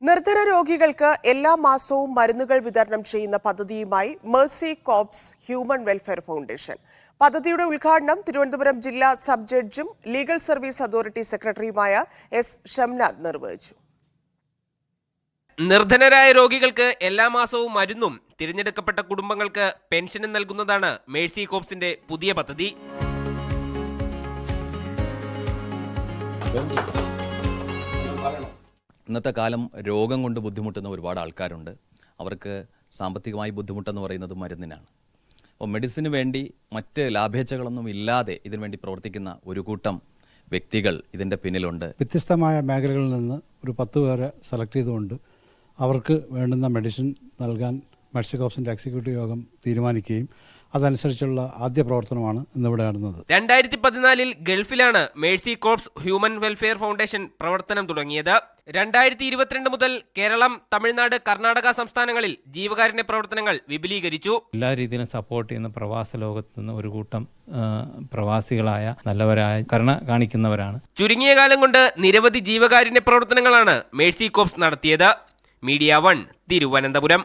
നിർധന രോഗികൾക്ക് എല്ലാ മാസവും മരുന്നുകൾ വിതരണം ചെയ്യുന്ന പദ്ധതിയുമായി Mercy corps human welfare foundation. പദ്ധതിയുടെ ഉദ്ഘാടനം തിരുവനന്തപുരം ജില്ലാ സബ് ജഡ്ജും ലീഗൽ സർവീസ് അതോറിറ്റി സെക്രട്ടറിയുമായ എസ് ഷംനാഥ് നിർവഹിച്ചു. നിർധനരായ രോഗികൾക്ക് എല്ലാ മാസവും മരുന്നും തിരഞ്ഞെടുക്കപ്പെട്ട കുടുംബങ്ങൾക്ക് പെൻഷനും നൽകുന്നതാണ് മേഴ്സി കോർപ്സിന്റെ പുതിയ പദ്ധതി. ഇന്നത്തെ കാലം രോഗം കൊണ്ട് ബുദ്ധിമുട്ടുന്ന ഒരുപാട് ആൾക്കാരുണ്ട്. അവർക്ക് സാമ്പത്തികമായി ബുദ്ധിമുട്ടെന്ന് പറയുന്നത് മരുന്നിനാണ്. അപ്പോൾ മെഡിസിന് വേണ്ടി മറ്റ് ലാഭേച്ഛകളൊന്നും ഇല്ലാതെ ഇതിനുവേണ്ടി പ്രവർത്തിക്കുന്ന ഒരു കൂട്ടം വ്യക്തികൾ ഇതിൻ്റെ പിന്നിലുണ്ട്. വ്യത്യസ്തമായ മേഖലകളിൽ നിന്ന് ഒരു 10 പേരെ സെലക്ട് ചെയ്തുകൊണ്ട് അവർക്ക് വേണ്ടുന്ന മെഡിസിൻ നൽകാൻ മേഴ്സി കോർപ്സിൻ്റെ എക്സിക്യൂട്ടീവ് യോഗം തീരുമാനിക്കുകയും അതനുസരിച്ചുള്ള ആദ്യ പ്രവർത്തനമാണ് ഇന്നിവിടെ നടന്നത്. 2014 ഗൾഫിലാണ് Mercy corps human welfare foundation പ്രവർത്തനം തുടങ്ങിയത്. 2022 മുതൽ കേരളം, തമിഴ്നാട്, കർണാടക സംസ്ഥാനങ്ങളിൽ ജീവകാരുണ്യ പ്രവർത്തനങ്ങൾ വിപുലീകരിച്ചു. എല്ലാ രീതിയിലും സപ്പോർട്ട് ചെയ്യുന്ന പ്രവാസ ലോകത്ത് നിന്ന് ഒരു കൂട്ടം പ്രവാസികളായ നല്ലവരായ കരുണ കാണിക്കുന്നവരാണ്. ചുരുങ്ങിയ കാലം കൊണ്ട് നിരവധി ജീവകാരുണ്യ പ്രവർത്തനങ്ങളാണ് മേഴ്സി കോർപ്സ് നടത്തിയത്. മീഡിയ 1 തിരുവനന്തപുരം.